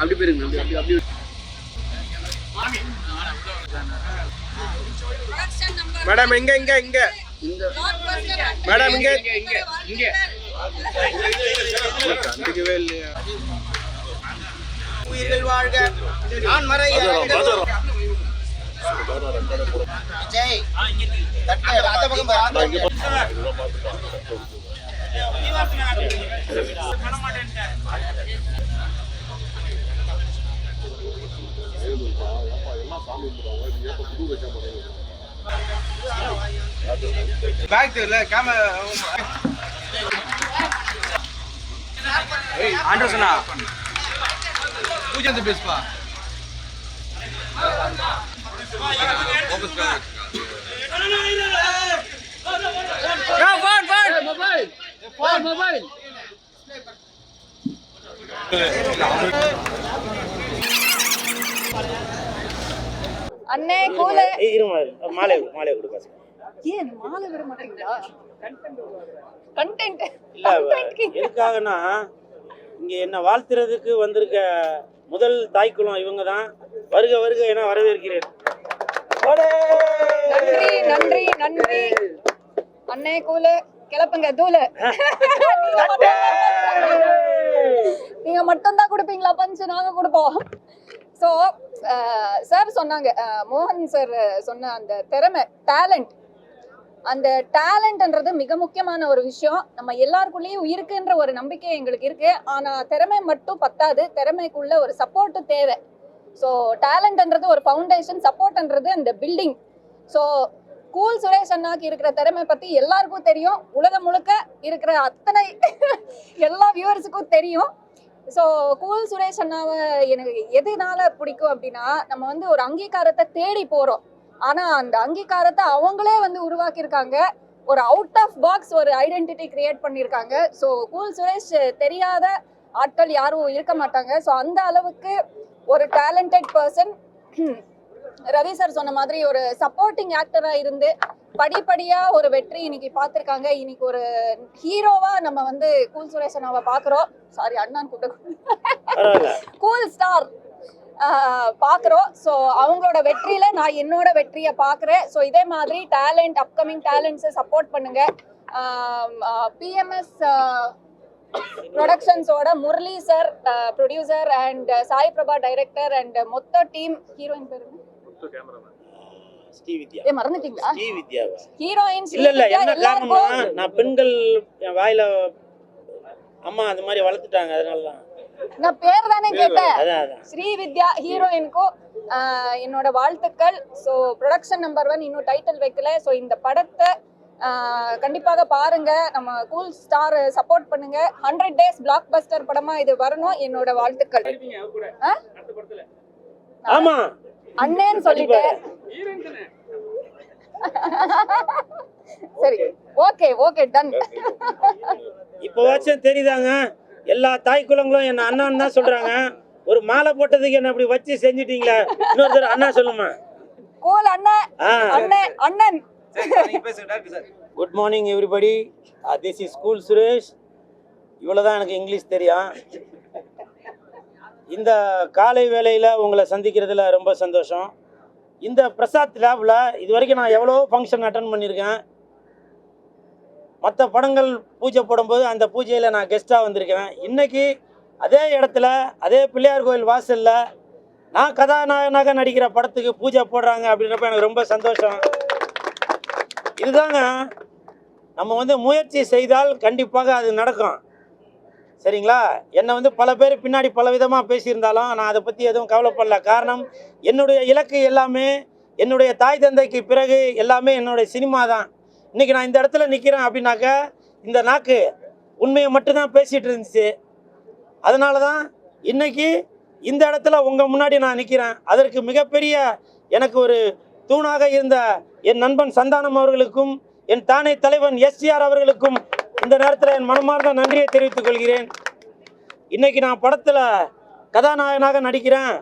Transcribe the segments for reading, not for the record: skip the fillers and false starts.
அப்படி போயிருங்க அப்படி மேடம் இங்க மேடம் இங்க கண்டுக்கவே இல்லையா? உயிர்கள் வாழ்க நான் மறை விஜய் பேக் தெரியல கேமரா ஆண்டர்சனா பூஜை அந்த பேசுப்பா மொபைல் அண்ணே கூல மாலை கொடுங்க. ஏன் மாலை விட மாட்டீங்களா? கண்டென்ட் இல்ல எதுக்காகனா இங்க என்ன வாழ்த்துறதுக்கு வந்திருக்க முதல் தாய்க்குளம் இவங்க தான். வருக வருக என வரவேற்கிறேன். நன்றி அண்ணே கூல கிளப்புங்க தூளு. நீங்க மட்டும் தான் கொடுப்பீங்களா பஞ்சு? நாங்க கொடுப்போம். ஸோ சார் சொன்னாங்க, மோகன் சார் சொன்ன அந்த திறமை, டேலண்ட், அந்த டேலண்ட்ன்றது மிக முக்கியமான ஒரு விஷயம். நம்ம எல்லாருக்குள்ளேயும் இருக்குன்ற ஒரு நம்பிக்கை எங்களுக்கு இருக்கு. ஆனா திறமை மட்டும் பத்தாது, திறமைக்குள்ள ஒரு சப்போர்ட் தேவை. ஸோ டேலண்ட்ன்றது ஒரு ஃபவுண்டேஷன், சப்போர்ட்ன்றது அந்த பில்டிங். ஸோ கூல் சுரேஷ் அண்ணாக்கு இருக்கிற திறமை பத்தி எல்லாருக்கும் தெரியும். உலகம் முழுக்க இருக்கிற அத்தனை எல்லா வியூவர்ஸுக்கும் தெரியும். ஸோ கூல் சுரேஷ் அண்ணாவை எனக்கு எதுனால பிடிக்கும் அப்படின்னா, நம்ம வந்து ஒரு அங்கீகாரத்தை தேடி போகிறோம். ஆனால் அந்த அங்கீகாரத்தை அவங்களே வந்து உருவாக்கியிருக்காங்க. ஒரு அவுட் ஆஃப் பாக்ஸ் ஒரு ஐடென்டிட்டி கிரியேட் பண்ணியிருக்காங்க. ஸோ கூல் சுரேஷ் தெரியாத ஆட்கள் யாரும் இருக்க மாட்டாங்க. ஸோ அந்த அளவுக்கு ஒரு டேலண்டட் பர்சன். ரவி சார் சொன்ன மாதிரி ஒரு சப்போர்ட்டிங் ஆக்டராக இருந்து படிப்படியா ஒரு வெற்றி இன்னைக்கு பார்த்துருக்காங்க. இன்னைக்கு ஒரு ஹீரோவா நம்ம வந்து கூல் சுரேஷ் அண்ணாவை பார்க்குறோம். சாரி அண்ணான்னு கூப்பிட்டு கூல் ஸ்டார் பார்க்குறோம். ஸோ அவங்களோட வெற்றியில நான் என்னோட வெற்றியை பார்க்குறேன். ஸோ இதே மாதிரி டேலண்ட், அப்கமிங் டேலண்ட்ஸை சப்போர்ட் பண்ணுங்க. பிஎம்எஸ் ப்ரொடக்ஷன்ஸோட Murali sir producer and Sai Prabha director and மொத்த டீம். ஹீரோயின் பேரு மறந்துட்டீங்களா? ஹீரோயின் இல்ல என்ன காரணம்னா, நான் பெண்கள் வாயில அம்மா அந்த மாதிரி வளர்த்துட்டாங்க, அதனாலதான் நான் பேர் தானே கேட்டேன். ஸ்ரீவித்யா ஹீரோயினுக்கும் என்னோட வாழ்த்துக்கள். ஸோ ப்ரொடக்ஷன் நம்பர் 1 இன்னும் டைட்டில் வைக்கல. ஸோ இந்த படத்தை கண்டிப்பாக பாருங்க. நம்ம கூல் ஸ்டார் சப்போர்ட் பண்ணுங்க. 100 days பிளாக் பஸ்டர் படமா இது வரணும். என்னோட வாழ்த்துக்கள். ஆமா அண்ணேன்னு சொல்லிட்டேன். சரி ஓகே டன். இப்போவாச்சும் தெரியுதாங்க, எல்லா தாய் குலங்களும் என்ன அண்ணான்னு தான் சொல்றாங்க. ஒரு மாலை போட்டதுக்கு என்ன அப்படி வச்சு செஞ்சுட்டீங்களா? இன்னொருத்தர் அண்ணா சொல்லுமா? கூல் அண்ணன். Good morning everybody. This is cool Suresh. இவ்வளோதான் எனக்கு இங்கிலீஷ் தெரியும். இந்த காலை வேளையில் உங்களை சந்திக்கிறதுல ரொம்ப சந்தோஷம். இந்த பிரசாத் லேபில் இது வரைக்கும் நான் எவ்வளோ ஃபங்க்ஷன் அட்டன் பண்ணியிருக்கேன். மற்ற படங்கள் பூஜை போடும்போது அந்த பூஜையில் நான் கெஸ்ட்டாக வந்திருக்கேன். இன்றைக்கி அதே இடத்துல, அதே பிள்ளையார் கோயில் வாசலில் நான் கதாநாயகனாக நடிக்கிற படத்துக்கு பூஜை போடுறாங்க அப்படின்றப்ப எனக்கு ரொம்ப சந்தோஷம். இதுதாங்க, நம்ம வந்து முயற்சி செய்தால் கண்டிப்பாக அது நடக்கும். சரிங்களா? என்னை வந்து பல பேர் பின்னாடி பல விதமாக பேசியிருந்தாலும் நான் அதை பற்றி எதுவும் கவலைப்படல. காரணம், என்னுடைய இலக்கு எல்லாமே என்னுடைய தாய் தந்தைக்கு பிறகு எல்லாமே என்னுடைய சினிமா தான். இன்றைக்கி நான் இந்த இடத்துல நிற்கிறேன் அப்படின்னாக்கா இந்த நாக்கு உண்மையை மட்டும்தான் பேசிகிட்டு இருந்துச்சு. அதனால தான் இன்றைக்கி இந்த இடத்துல உங்கள் முன்னாடி நான் நிற்கிறேன். அதற்கு மிகப்பெரிய எனக்கு ஒரு தூணாக இருந்த என் நண்பன் சந்தானம் அவர்களுக்கும், என் தானே தலைவன் எஸ்டிஆர் அவர்களுக்கும் இந்த நேரத்தில் என் மனமார்ந்த நன்றியை தெரிவித்துக் கொள்கிறேன். இன்றைக்கி நான் படத்தில் கதாநாயகனாக நடிக்கிறேன்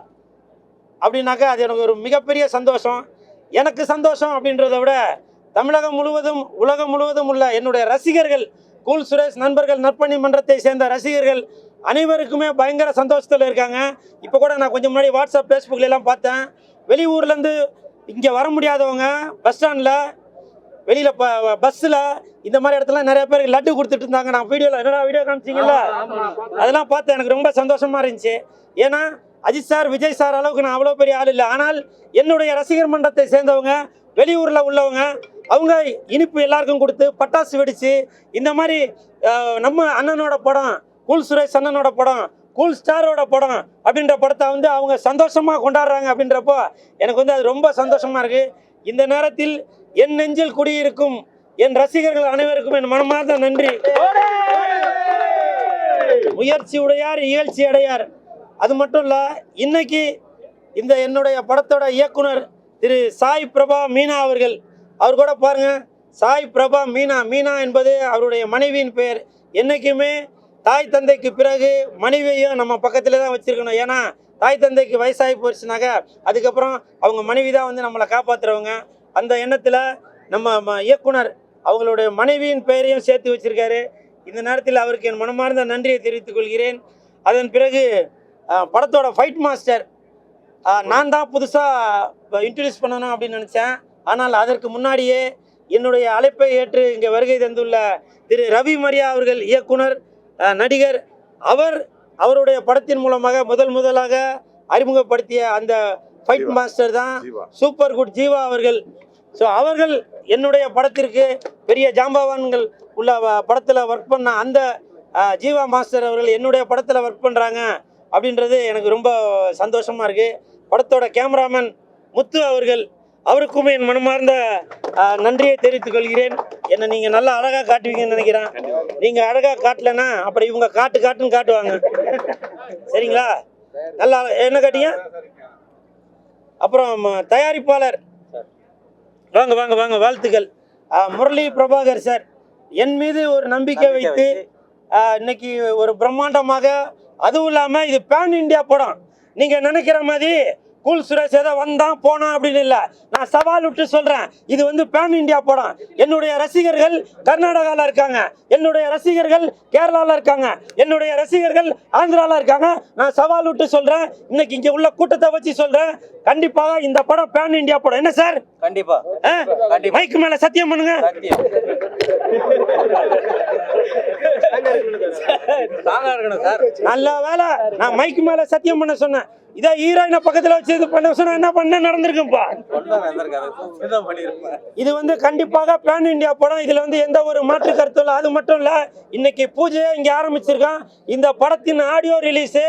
அப்படின்னாக்கா அது எனக்கு ஒரு மிகப்பெரிய சந்தோஷம். எனக்கு சந்தோஷம் அப்படின்றத விட தமிழகம் முழுவதும் உலகம் முழுவதும் உள்ள என்னுடைய ரசிகர்கள் கூல் சுரேஷ் நண்பர்கள் நற்பணி மன்றத்தை சேர்ந்த ரசிகர்கள் அனைவருக்குமே பயங்கர சந்தோஷத்தில் இருக்காங்க. இப்போ கூட நான் கொஞ்சம் முன்னாடி வாட்ஸ்அப் ஃபேஸ்புக்லாம் பார்த்தேன். வெளியூர்லேருந்து இங்கே வர முடியாதவங்க பஸ் ஸ்டாண்டில் வெளியில் பஸ்ஸில் இந்த மாதிரி இடத்துல நிறைய பேருக்கு லட்டு கொடுத்துட்டு இருந்தாங்க. நான் வீடியோவில் என்னடா வீடியோ காமிச்சிங்களா அதெல்லாம் பார்த்தேன். எனக்கு ரொம்ப சந்தோஷமாக இருந்துச்சு. ஏன்னா அஜித் சார் விஜய் சார் அளவுக்கு நான் அவ்வளோ பெரிய ஆள் இல்லை. ஆனால் என்னுடைய ரசிகர் மன்றத்தை சேர்ந்தவங்க வெளியூரில் உள்ளவங்க அவங்க இனிப்பு எல்லாருக்கும் கொடுத்து பட்டாசு வெடித்து இந்த மாதிரி நம்ம அண்ணனோட படம் கூல் சுரேஷ் அண்ணனோட படம் கூல் ஸ்டாரோட படம் அப்படின்ற படத்தை வந்து அவங்க சந்தோஷமாக கொண்டாடுறாங்க. அப்படின்றப்போ எனக்கு வந்து அது ரொம்ப சந்தோஷமாக இருக்குது. இந்த நேரத்தில் என் நெஞ்சில் குடியிருக்கும் என் ரசிகர்கள் அனைவருக்கும் என் மனமார்ந்த நன்றி. முயற்சி உடையார் இகழ்ச்சி அடையார். அது மட்டும் இல்லை, இன்னைக்கு இந்த என்னுடைய படத்தோட இயக்குனர் திரு சாய் பிரபா மீனா அவர்கள், அவர் கூட பாருங்க, சாய் பிரபா மீனா. மீனா என்பது அவருடைய மனைவியின் பெயர். என்றைக்குமே தாய் தந்தைக்கு பிறகு மனைவியையும் நம்ம பக்கத்தில் தான் வச்சுருக்கணும். ஏன்னா தாய் தந்தைக்கு வயசாகி போயிடுச்சுனாக்க அதுக்கப்புறம் அவங்க மனைவி தான் வந்து நம்மளை காப்பாற்றுறவங்க. அந்த எண்ணத்தில் நம்ம இயக்குனர் அவங்களுடைய மனைவியின் பெயரையும் சேர்த்து வச்சுருக்காரு. இந்த நேரத்தில் அவருக்கு என் மனமார்ந்த நன்றியை தெரிவித்துக் கொள்கிறேன். அதன் பிறகு படத்தோட ஃபைட் மாஸ்டர் நான் தான் புதுசாக இன்ட்ரடியூஸ் பண்ணணும் அப்படின்னு நினச்சேன். ஆனால் அதற்கு முன்னாடியே என்னுடைய அழைப்பை ஏற்று இங்கே வருகை தந்துள்ள திரு ரவி மரியா அவர்கள், இயக்குனர் நடிகர், அவருடைய படத்தின் மூலமாக முதலாக அறிமுகப்படுத்திய அந்த ஃபைட் மாஸ்டர் தான் சூப்பர் குட் ஜீவா அவர்கள். ஸோ அவர்கள் என்னுடைய படத்திற்கு பெரிய ஜாம்பவான்கள் உள்ள படத்தில் ஒர்க் பண்ண அந்த ஜீவா மாஸ்டர் அவர்கள் என்னுடைய படத்தில் ஒர்க் பண்ணுறாங்க அப்படின்றது எனக்கு ரொம்ப சந்தோஷமாக இருக்குது. படத்தோட கேமராமேன் முத்து அவர்கள், அவருக்கும் என் மனமார்ந்த நன்றியை தெரிவித்துக் கொள்கிறேன். என்னை நீங்கள் நல்லா அழகாக காட்டுவீங்கன்னு நினைக்கிறேன். நீங்கள் அழகாக காட்டலைன்னா அப்புறம் இவங்க காட்டுன்னு காட்டுவாங்க. சரிங்களா? நல்லா என்ன காட்டிங்க. அப்புறம் தயாரிப்பாளர் வாங்க வாழ்த்துக்கள். முரளி பிரபாகர் சார் என் மீது ஒரு நம்பிக்கை வைத்து இன்னைக்கு ஒரு பிரம்மாண்டமாக, அதுவும் இல்லாமல் இது பேன் இண்டியா படம். நீங்கள் நினைக்கிற மாதிரி கூல் சுரேஷ் ஏதோ வந்தான் போனான் அப்படின்னு இல்லை. நான் சவால் விட்டு சொல்கிறேன், இது வந்து பேன் இண்டியா படம். என்னுடைய ரசிகர்கள் கர்நாடகாவில் இருக்காங்க, என்னுடைய ரசிகர்கள் கேரளாவில் இருக்காங்க, என்னுடைய ரசிகர்கள் ஆந்திராவில் இருக்காங்க. நான் சவால் விட்டு சொல்கிறேன், இன்னைக்கு இங்கே உள்ள கூட்டத்தை வச்சு சொல்கிறேன், கண்டிப்பாக இந்த படம் பேன் இண்டியா படம். என்ன சார்? கண்டிப்பா. மைக்கு மேலே சத்தியம் பண்ணுங்க. நல்ல வேலை நான் மைக்கு மேலே சத்தியம் பண்ண சொன்னேன். இதை ஹீரோயினை பக்கத்தில் வச்சு இது பண்ண சொன்னா என்ன பண்ண நடந்திருக்குப்பா. இது வந்து கண்டிப்பாக பேன் இண்டியா படம். இதுல வந்து எந்த ஒரு மாற்று கருத்தும் இல்லை. அது மட்டும் இல்ல, இன்னைக்கு பூஜையை இங்க ஆரம்பிச்சிருக்கான். இந்த படத்தின் ஆடியோ ரிலீஸ்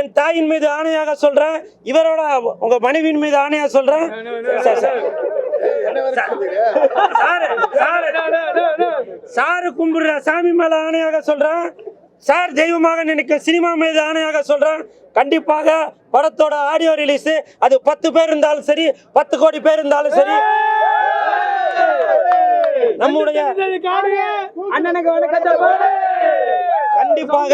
என் தாயின் மீது ஆணையாக சொல்றேன், இவரோட உங்க மனைவியின் மீது ஆணையாக சொல்றேன். சாரு கும்பிடுற சாமி மேல ஆணையாக சொல்றேன், சார் தெய்வமாக நினைக்க சினிமா மீது ஆணையாக சொல்றேன். கண்டிப்பாக படத்தோட ஆடியோ ரிலீஸ் அது 10 பேர் இருந்தாலும் சரி, 10 கோடி பேர் இருந்தாலும் சரி, நம்முடைய கண்டிப்பாக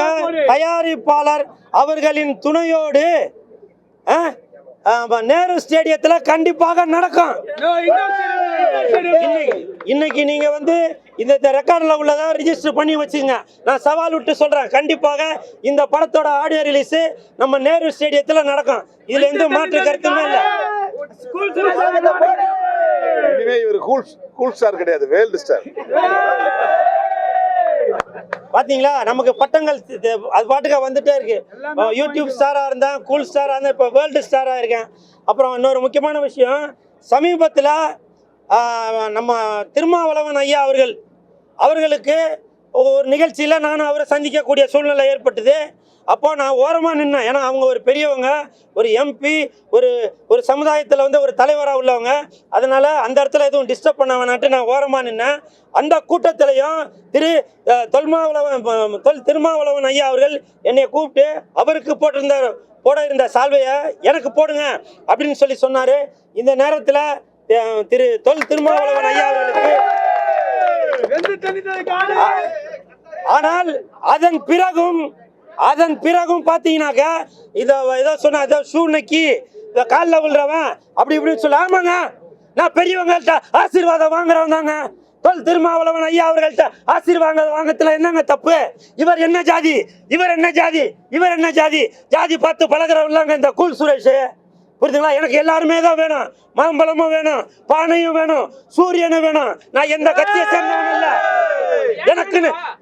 தயாரிப்பாளர் அவர்களின் துணையோடு நேரு ஸ்டேடியத்தில் கண்டிப்பாக நடக்கும். இன்னைக்கு நீங்க வந்து இந்த ரெக்கார்டில் உள்ளதை ரிஜிஸ்டர் பண்ணி வச்சுங்க. நான் சவால் விட்டு சொல்றேன், கண்டிப்பாக இந்த படத்தோட ஆடியோ ரிலீஸ் நம்ம நேரு ஸ்டேடியத்தில் நடக்கும். இதுல எந்த மாற்று கருத்துமே இல்லை. இவர் கூல் ஸ்டார் கிடையாது, வேர்ல்டு ஸ்டார். பாத்தீங்களா, நமக்கு பட்டங்கள் அது பாட்டுக்க வந்துட்டே இருக்கு. யூடியூப் ஸ்டாரா இருந்தேன், கூல் ஸ்டாரா இருந்தேன், இப்போ வேர்ல்டு ஸ்டாரா இருக்கேன். அப்புறம் இன்னொரு முக்கியமான விஷயம், சமீபத்தில் நம்ம திருமாவளவன் ஐயா அவர்களுக்கு ஒரு நிகழ்ச்சியில் நான் அவரை சந்திக்கக்கூடிய சூழ்நிலை ஏற்பட்டது. அப்போ நான் ஓரமாக நின்னேன். ஏன்னா அவங்க ஒரு பெரியவங்க, ஒரு எம்பி, ஒரு சமுதாயத்தில் வந்து ஒரு தலைவராக உள்ளவங்க. அதனால் அந்த இடத்துல எதுவும் டிஸ்டர்ப் பண்ண வேணான்ட்டு நான் ஓரமாக நின்னேன். அந்த கூட்டத்திலையும் திருமாவளவன் ஐயா அவர்கள் என்னை கூப்பிட்டு அவருக்கு போட இருந்த சால்வையை எனக்கு போடுங்க அப்படின்னு சொல்லி சொன்னார். இந்த நேரத்தில் திருமாவளவன் ஐயா அவர்களுக்கு ஆனால் அதன் பிறகும் பார்த்தீங்கன்னாக்க ஏதோ சொன்ன ஏதோ ஷூனைக்கு காலில் விழுறவன் அப்படி இப்படின்னு சொல்ல. ஆமாங்க, நான் பெரியவங்கள்ட்ட ஆசீர்வாதம் வாங்குறவன் தாங்க. தொல் திருமாவளவன் ஐயா அவர்கள்ட்ட ஆசீர்வாதம் வாங்கத்துல என்னங்க தப்பு? இவர் என்ன ஜாதி, இவர் என்ன ஜாதி, இவர் என்ன ஜாதி, ஜாதி பார்த்து பழகிறவங்க இந்த கூல் சுரேஷ். புரியுதுங்களா? எனக்கு எல்லாருமே தான் வேணும். மாம்பழமும் வேணும், பானையும் வேணும், சூரியனும் வேணும். நான் எந்த கட்சியை சேர்ந்தவனும் இல்ல.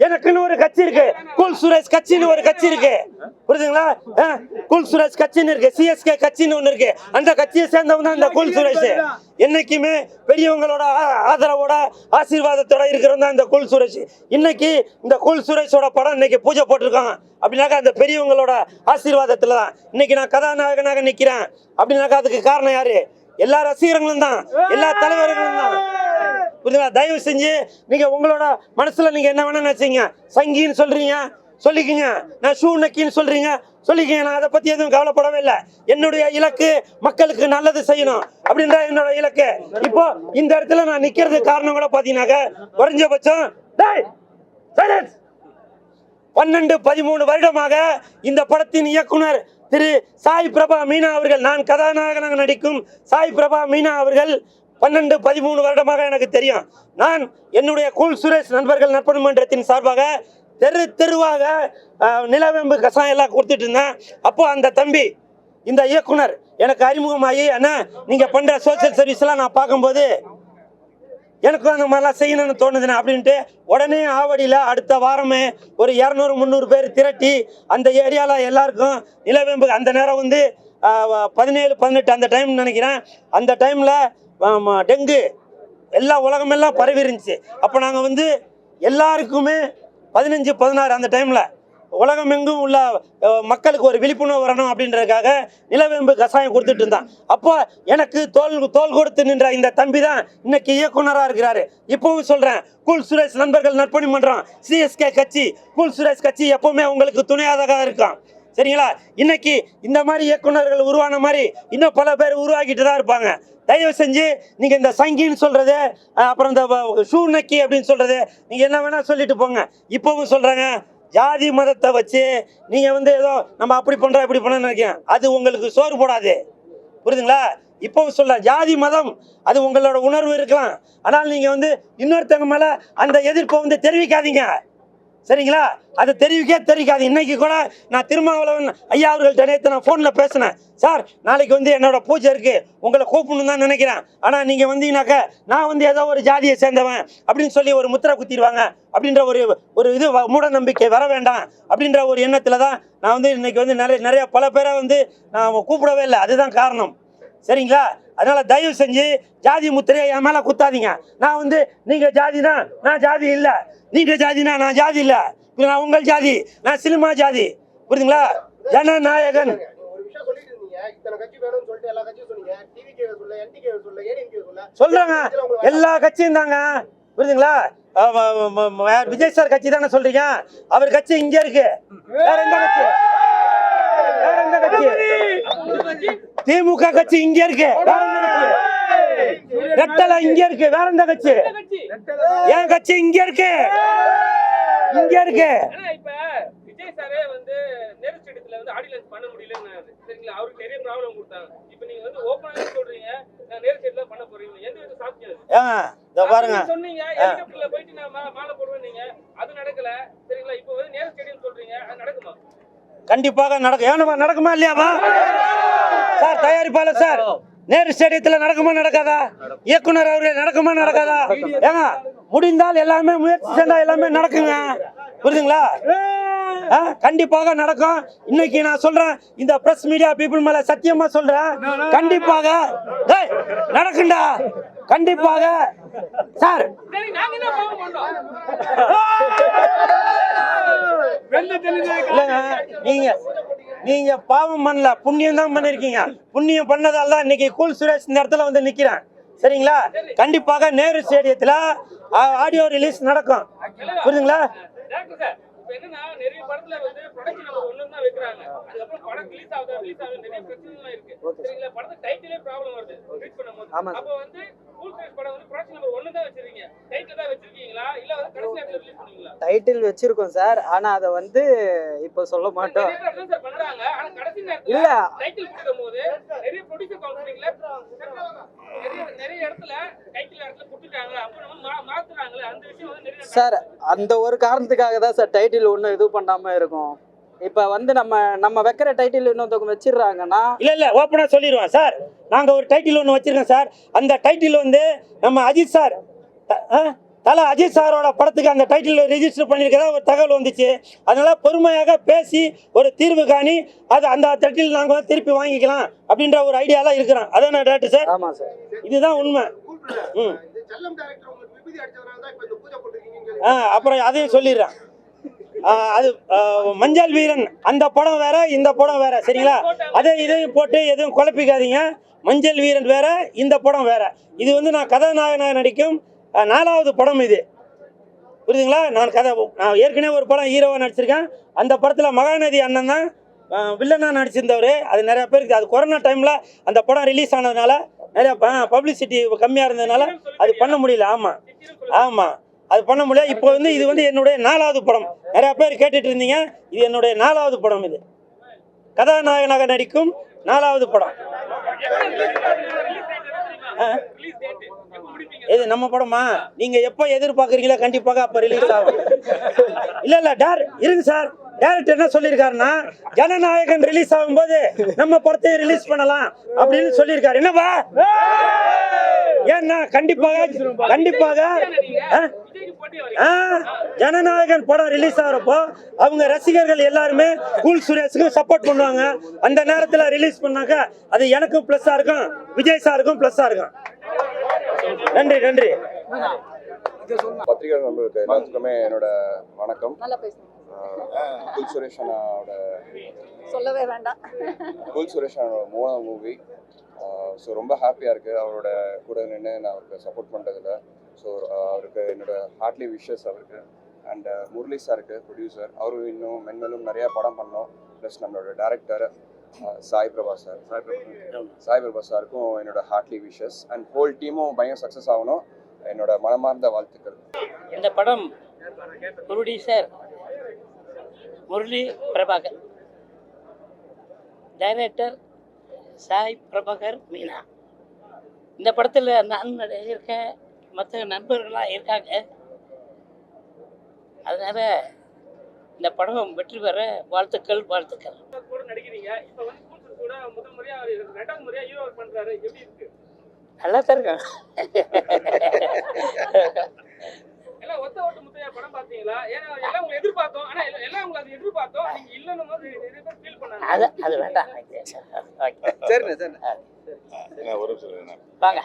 எனக்குன்னு ஒரு கட்சி இருக்கு, கூல் சுரேஷ் கட்சின்னு ஒரு கட்சி இருக்கு. புரியுதுங்களா? கூல் சுரேஷ் கட்சின்னு இருக்கு, சிஎஸ்கே கட்சின்னு ஒண்ணு இருக்கு. அந்த கட்சியை சேர்ந்தவன் தான் இந்த கூல் சுரேஷ். என்னைக்குமே பெரியவங்களோட ஆதரவோட ஆசீர்வாதத்தோட இருக்கிறவன் தான் இந்த கூல் சுரேஷ். இன்னைக்கு இந்த கூல் சுரேஷோட படம் இன்னைக்கு பூஜை போட்டிருக்கான் அப்படின்னாக்கா அந்த பெரியவங்களோட ஆசீர்வாதத்துல தான் இன்னைக்கு நான் கதாநாயகனாக நிக்கிறேன். அப்படின்னாக்கா அதுக்கு காரணம் யாரு? எல்லா ரசிகர்களும் தான், எல்லா தலைவர்களும் தான். புரியுதுங்களா? தயவு செஞ்சு நீங்க உங்களோட மனசுல நீங்க என்ன வேணா நினைச்சீங்க, சங்கின்னு சொல்றீங்க சொல்லிக்கிங்க, நான் ஷூ நக்கின்னு சொல்றீங்க சொல்லிக்கிங்க. நான் அதை பத்தி எதுவும் கவலைப்படவே இல்லை. என்னுடைய இலக்கு மக்களுக்கு நல்லது செய்யணும் அப்படின்ற என்னோட இலக்கு. இப்போ இந்த இடத்துல நான் நிக்கிறதுக்கு காரணம் கூட பாத்தீங்கன்னாக்க குறைஞ்சபட்சம் 12-13 வருடமாக இந்த படத்தின் இயக்குனர் திரு சாய் பிரபா மீனா அவர்கள், நான் கதாநாயகனாக நடிக்கும் சாய் பிரபா மீனா அவர்கள் 12-13 வருடமாக எனக்கு தெரியும். நான் என்னுடைய கூல் சுரேஷ் நண்பர்கள் நற்பணி மன்றத்தின் சார்பாக தெருவாக நிலவேம்பு கசாயம் எல்லாம் கொடுத்துட்டு இருந்தேன். அப்போ அந்த தம்பி இந்த இயக்குனர் எனக்கு அறிமுகமாகி, அண்ணா நீங்க பண்ற சோசியல் சர்வீஸ் எல்லாம் நான் பார்க்கும்போது எனக்கும் அந்த மாதிரிலாம் செய்யணும்னு தோணுதுண்ணே அப்படின்ட்டு உடனே ஆவடியில் அடுத்த வாரமே ஒரு 200-300 பேர் திரட்டி அந்த ஏரியாவில் எல்லாருக்கும் நிலவேம்பு, அந்த நேரம் வந்து 17-18 அந்த டைம் நினைக்கிறேன். அந்த டைமில் டெங்கு எல்லா உலகமெல்லாம் பரவி இருந்துச்சு. அப்போ நாங்கள் வந்து எல்லாருக்குமே 15-16 அந்த டைமில் உலகம் எங்கும் உள்ள மக்களுக்கு ஒரு விழிப்புணர்வு வரணும் அப்படின்றதுக்காக நிலவேம்பு கசாயம் கொடுத்துட்டு இருந்தான். அப்போ எனக்கு தோல் கொடுத்து நின்ற இந்த தம்பி தான் இன்னைக்கு இயக்குனராக இருக்கிறாரு. இப்பவும் சொல்றேன், கூல் சுரேஷ் நண்பர்கள் நற்பணி மன்றம், சிஎஸ்கே கட்சி, கூல் சுரேஷ் கட்சி எப்பவுமே உங்களுக்கு துணையாக இருக்கும். சரிங்களா? இன்னைக்கு இந்த மாதிரி இயக்குனர்கள் உருவான மாதிரி இன்னும் பல பேர் உருவாக்கிட்டு தான் இருப்பாங்க. தயவு செஞ்சு நீங்க இந்த சங்கின்னு சொல்றது, அப்புறம் இந்த ஷூ நக்கி அப்படின்னு சொல்றது, நீங்க என்ன வேணா சொல்லிட்டு போங்க. இப்பவும் சொல்றாங்க, ஜாதி மதத்தை வச்சு நீங்க வந்து ஏதோ நம்ம அப்படி பண்றோம் இப்படி பண்ண நினைக்கிறேன், அது உங்களுக்கு சோறு போடாது. புரியுதுங்களா? இப்பவும் சொல்ல, ஜாதி மதம் அது உங்களோட உணர்வு இருக்கலாம், ஆனால் நீங்க வந்து இன்னொருத்தவங்க மேல அந்த எதிர்ப்பை வந்து தெரிவிக்காதீங்க. சரிங்களா? அதை தெரிவிக்காது. இன்னைக்கு கூட நான் திருமாவளவன் ஐயா அவர்கள்ட்ட நேற்று நான் ஃபோனில் பேசினேன். சார் நாளைக்கு வந்து என்னோட பூஜை இருக்கு, உங்களை கூப்பிடணும் தான் நினைக்கிறேன், ஆனால் நீங்கள் வந்தீங்கன்னாக்க நான் வந்து ஏதோ ஒரு ஜாதியை சேர்ந்தவன் அப்படின்னு சொல்லி ஒரு முத்திரை குத்திடுவாங்க அப்படின்ற ஒரு இது மூட நம்பிக்கை வர வேண்டாம் அப்படின்ற ஒரு எண்ணத்தில் தான் நான் வந்து இன்னைக்கு வந்து நிறைய பல பேரை வந்து நான் கூப்பிடவே இல்லை. அதுதான் காரணம். சரிங்களா? அதனால தயவு செஞ்சு ஜாதி முத்திரையை என் மேலே குத்தாதீங்க. நான் வந்து நீங்கள் ஜாதினா நான் ஜாதி இல்லை, நீங்க ஜாதினா நான் ஜாதி இல்ல, நான் உங்கள் ஜாதி, நான் சினிமா ஜாதி. புரியுதுங்களா? ஜனநாயகன் சொல்றாங்க, எல்லா கட்சியும் தாங்க. புரியுதுங்களா? விஜய் சார் கட்சி தானே சொல்றீங்க, அவர் கட்சி இங்க இருக்கு. வேற எந்த கட்சி? வேற எந்த கட்சி? திமுக கட்சி இங்க இருக்கு. வேற எந்த கட்சி? ரெட்டலை இங்க இருக்கு. வேற எந்த கட்சி? என் கட்சி இங்க இருக்கு. இங்க இருக்கு. இப்ப விஜய் சாரே வந்து நேரு ஸ்டேடியத்துல வந்து ஆடியன்ஸ் பண்ண முடியலன்னு, சரிங்களா, அவருக்கு நிறைய ப்ராப்ளம் கொடுத்தாங்க. இப்ப நீங்க வந்து ஓபனா சொல்றீங்க நான் நேரு ஸ்டேடியத்துல பண்ண போறீங்க, எந்த வித சாத்தியம் பாருங்க சொன்னீங்க. ஹெலிகாப்டர்ல போயிட்டு நான் மாலை போடுவேன், அது நடக்கல. சரிங்களா? இப்ப வந்து நேரு ஸ்டேடியம் சொல்றீங்க, அது நடக்குமா? கண்டிப்பாக நடக்கும். ஏன்னா நடக்குமா இல்லையாமா சார்? தயாரிப்பாளர் சார், நேரு ஸ்டேடியத்தில் நடக்குமா நடக்காதா? இயக்குனர் அவர்கள் நடக்குமா நடக்காதா? ஏங்க முடிந்தால் எல்லாமே முயற்சி செஞ்சா எல்லாமே நடக்குங்க. புரியுதுங்களா? கண்டிப்பாக நடக்கும். இன்னைக்கு நான் சொல்றேன், இந்த பிரஸ் மீடியா பீப்புள் மேல சத்தியமா சொல்றேன், கண்டிப்பாக நடக்குண்டா. கண்டிப்பாக சார். நீங்க பாவம் பண்ணல, புண்ணியம் தான் பண்ணிருக்கீங்க. புண்ணியம் பண்ணதால தான் இன்னைக்கு கூல் சுரேஷ் இந்த இடத்துல வந்து நிக்கிறேன். சரிங்களா? கண்டிப்பாக நேரு ஸ்டேடியத்துல ஆடியோ ரிலீஸ் நடக்கும். புரியுதுங்களா? என்னன்னா நிறைய படத்துல வந்து ப்ரொடக்ஷன் நம்பர் 1 தான் வைக்கிறாங்க, அதுக்கப்புறம் படம் ரிலீஸ் ஆகுது நிறைய பிரச்சனைலாம் இருக்கு. சரிங்களா? படத்துல டைட்டிலே ப்ராப்ளம் வருது ரீட் பண்ணும்போது. அப்போ வந்து கூல் சுரேஷ் படம் வந்து ப்ரொடக்ஷன் நம்பர் 1 தான் வச்சிருக்கீங்க, டைட்டில் தான் வச்சிருக்கீங்களா இல்ல வந்து கடைசி நேரத்துல ரிலீஸ் பண்ணுவீங்களா? டைட்டில் வச்சிருக்கோம் சார், ஆனா அத வந்து இப்போ சொல்ல மாட்டோம். சார் பண்றாங்க, ஆனா கடைசி நேரத்துல இல்ல டைட்டில் கொடுக்கும்போது நிறைய ப்ரொடியூசர் கவுன்சிலிங்ல நிறைய இடத்துல டைட்டில் இடத்துல கொடுத்துட்டாங்க, அப்ப நம்ம மாத்துறாங்களே, அந்த விஷயம் வந்து நிறைய சார் அந்த ஒரு காரணத்துக்காக தான் சார் டைட்டில் ஒன்றும் இது பண்ணாம இருக்கும். இப்போ வந்து நம்ம வைக்கிற டைட்டில் இன்னொருத்தவங்க வச்சிடுறாங்கன்னா இல்ல ஓப்பனா சொல்லிடுவேன் சார். நாங்க ஒரு டைட்டில் ஒன்று வச்சிருக்கோம் சார். அந்த டைட்டில் வந்து நம்ம அஜித் சார் தல அஜித் சாரோட படத்துக்கு அந்த டைட்டில் ரெஜிஸ்டர் பண்ணியிருக்கதா ஒரு தகவல் வந்துச்சு. அதனால பொறுமையாக பேசி ஒரு தீர்வு காணி அது அந்த டைட்டில் நாங்கள் வந்து திருப்பி வாங்கிக்கலாம் அப்படின்ற ஒரு ஐடியாலாம் இருக்கிறோம். அதான் டேரக்டர் சார். ஆமாம் சார், இதுதான் உண்மை. அப்புறம் அதையும் சொல்லிடுறேன். அது மஞ்சள் வீரன் அந்த படம் வேற, இந்த படம் வேற, சரிங்களா? அதை இதையும் போட்டு எதுவும் குழப்பிக்காதீங்க. மஞ்சள் வீரன் வேற, இந்த படம் வேற. இது வந்து நான் கதாநாயகனாக நடிக்கும் 4வது படம் இது, புரியுதுங்களா? நான் ஏற்கனவே ஒரு படம் ஹீரோவாக நடிச்சிருக்கேன். அந்த படத்தில் மகாநதி அண்ணன் தான் வில்லனாக நடிச்சிருந்தவர். அது நிறைய பேருக்கு அது கொரோனா டைமில் அந்த படம் ரிலீஸ் ஆனதுனால நிறைய பப்ளிசிட்டி கம்மியாக இருந்ததுனால அது பண்ண முடியல. ஆமாம் அது பண்ண முடியல. இப்போ வந்து இது வந்து என்னுடைய 4வது படம். நிறைய பேர் கேட்டுட்டு இருந்தீங்க. இது என்னுடைய 4வது படம். இது கதாநாயகனாக நடிக்கும் 4வது படம். இது நம்ம படமா? நீங்க எப்போ எதிர்பார்க்குறீங்களோ கண்டிப்பாக அப்போ ரிலீஸ் ஆகும். இல்ல இருங்க சார். டைரக்டர் என்ன சொல்லியிருக்காருன்னா, ஜனநாயகன் ரிலீஸ் ஆகும்போது நம்ம படத்தை ரிலீஸ் பண்ணலாம் அப்படின்னு சொல்லியிருக்காரு. என்னப்பா? ஏன்னா கண்டிப்பாக ஜனநாயகன் படம் ரிலீஸ் ஆகிறப்போ அவங்க ரசிகர்கள் எல்லாருமே கூல் சுரேஷுக்கு சப்போர்ட் பண்ணுவாங்க. அந்த நேரத்தில் ரிலீஸ் பண்ணாக்க அது எனக்கும் பிளஸ்ஸா இருக்கும், விஜய் சாருக்கும் பிளஸ்ஸா இருக்கும். நன்றி. பத்திரிகை நண்பர்களுக்கு எல்லாத்துக்குமே என்னோட வணக்கம். நல்லா பேசுங்க. குல் சுரேஷ் அண்ணாவோட சொல்லவே வேண்டாம். குல் சுரேஷ் அண்ணாவோட 3வது மூவி. ஸோ ரொம்ப ஹாப்பியாக இருக்குது அவரோட கூட நின்று நான் அவருக்கு சப்போர்ட் பண்ணுறதில்ல. ஸோ அவருக்கு என்னோட ஹார்ட்லி விஷஸ் அவருக்கு. அண்ட் முரளி சாருக்கு ப்ரொடியூசர், அவரும் இன்னும் மென்மேலும் நிறையா படம் பண்ணோம். ப்ளஸ் நம்மளோட டேரக்டர் சாய் பிரபா சாருக்கும் என்னோட ஹார்ட்லி விஷஸ். அண்ட் ஹோல் டீமும் பயங்கர சக்ஸஸ் ஆகணும். என்னோட மனமார்ந்த வாழ்த்துக்கள். இந்த படம் ப்ரொடியூசர் முரளி பிரபாகர், டைரக்டர் சாய் பிரபாகர் மீனா. இந்த படத்தில் நான் இருக்கேன், மற்ற நண்பர்களாக இருக்காங்க. அதனால இந்த படம் வெற்றி பெற வாழ்த்துக்கள். கூட நடிக்கிறீங்க. இப்ப வந்து கூல்சர் கூட முதல் முறையா 2வது முறையா ஹீரோ பண்றாரு. எப்படி இருக்கு? நல்லா தான் இருக்கேன். எல்லாம் ஒத்த ஓட்டு முத்தையா படம் பாத்தீங்களா? ஏன்னா எல்லாம் உங்களை எதிர்பார்த்தோம். ஆனா எல்லாம் உங்களை அது எதிர்பார்த்தோம். நீங்க இல்லன்னும் போது நிறைய பேர் ஃபீல் பண்ணாங்க. அது வேண்டாம். ஒரு நிமிஷம் வாங்க.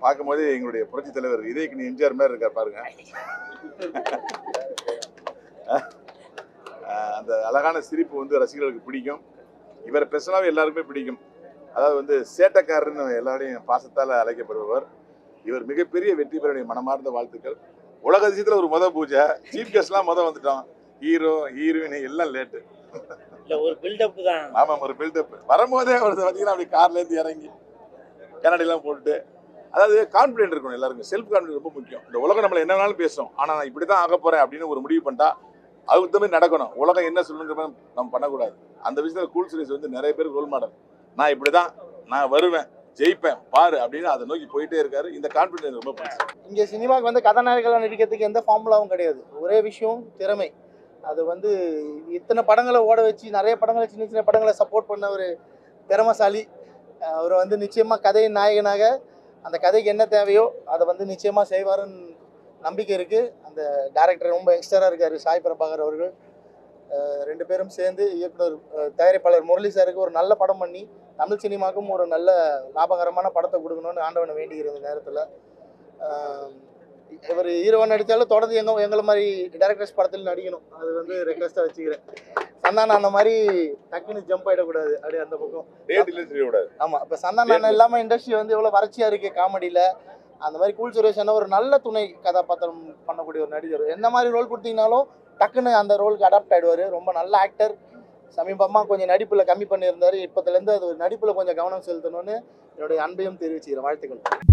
பார்க்கும்போது எங்களுடைய புரட்சி தலைவர் இதயக்கு எம்ஜிஆர் மாதிரி இருக்கார் பாருங்க. அந்த அழகான சிரிப்பு வந்து ரசிகர்களுக்கு பிடிக்கும். இவரை பெர்சனலாகவே எல்லாருக்குமே பிடிக்கும். அதாவது வந்து சேட்டைக்காரர்னு எல்லாரையும் பாசத்தால் அழைக்கப்படுபவர். இவர் மிகப்பெரிய வெற்றி பெற மனமார்ந்த வாழ்த்துக்கள். உலக அதிசயத்தில் ஒரு பூஜை, சீஃப் கெஸ்ட்லாம் வந்துட்டோம். ஹீரோ ஹீரோயின் எல்லாம் லேட்டு. ஒரு பில்டப் தான். ஆமாம், ஒரு பில்டப். வரும்போதே ஒரு பார்த்தீங்கன்னா அப்படி கார்லேருந்து இறங்கி கண்ணாடிலாம் போட்டுட்டு, அதாவது கான்ஃபிடென்ட் இருக்கணும் எல்லாருக்கும். செல்ஃப் கான்ஃபிடென்ட் ரொம்ப முக்கியம். இந்த உலகம் நம்மளை என்ன வேணாலும் பேசும், ஆனால் நான் இப்படி தான் ஆக போகிறேன் அப்படின்னு ஒரு முடிவு பண்ணிட்டா அதுக்கு தகுந்த மாதிரி நடக்கணும். உலகம் என்ன சொல்லுன்ற மாதிரி நம்ம பண்ணக்கூடாது. அந்த விஷயத்தில் கூல் சுரேஷ் வந்து நிறைய பேருக்கு ரோல் மாடல். நான் இப்படி தான், நான் வருவேன், ஜெயிப்பேன் பாரு அப்படின்னு அதை நோக்கி போயிட்டே இருக்காரு. இந்த கான்ஃபிடென்ஸ் ரொம்ப பிடிக்கும். இங்கே சினிமாவுக்கு வந்து கதாநாயகர்களாக நடிக்கிறதுக்கு எந்த ஃபார்முலாவும் கிடையாது. ஒரே விஷயம் திறமை. அது வந்து இத்தனை படங்களை ஓட வச்சு நிறைய படங்களை சின்ன சின்ன படங்களை சப்போர்ட் பண்ண ஒரு திறமைசாலி. அவர் வந்து நிச்சயமாக கதையின் நாயகனாக அந்த கதைக்கு என்ன தேவையோ அதை வந்து நிச்சயமாக செய்வாருன்னு நம்பிக்கை இருக்குது. அந்த டைரக்டர் ரொம்ப யங்ஸ்டராக இருக்கார் சாய் பிரபாகர் அவர்கள். 2 பேரும் சேர்ந்து இயக்குனர் தயாரிப்பாளர் முரளி சாருக்கு ஒரு நல்ல படம் பண்ணி தமிழ் சினிமாவுக்கும் ஒரு நல்ல லாபகரமான படத்தை கொடுக்கணும்னு ஆண்டவனை வேண்டிக்கிற இந்த நேரத்தில் இவர் ஹீரோவாக நடித்தாலும் தொடர்ந்து எங்களை மாதிரி டைரக்டர்ஸ் படத்தில் நடிக்கணும். அது வந்து ரெக்வஸ்ட்டாக வச்சுக்கிறேன். சந்தானம் அந்த மாதிரி டக்குன்னு ஜம்ப் ஆகிடக்கூடாது. அப்படியே அந்த பக்கம். ஆமாம், இப்போ சந்தானம் இல்லாமல் இண்டஸ்ட்ரி வந்து எவ்வளோ வறட்சியாக இருக்குது காமெடியில். அந்த மாதிரி கூல் சுரேஷ் ஒரு நல்ல துணை கதாபாத்திரம் பண்ணக்கூடிய ஒரு நடிகர். எந்த மாதிரி ரோல் கொடுத்தீங்கனாலும் டக்குன்னு அந்த ரோலுக்கு அடாப்ட் ஆகிடுவார். ரொம்ப நல்ல ஆக்டர். சமீபமாக கொஞ்சம் நடிப்பில் கம்மி பண்ணியிருந்தார். இப்போத்துலேருந்து அது நடிப்பில் கொஞ்சம் கவனம் செலுத்தணும்னு என்னுடைய அன்பையும் தெரிவிச்சுக்கிறேன். வாழ்த்துக்கள்.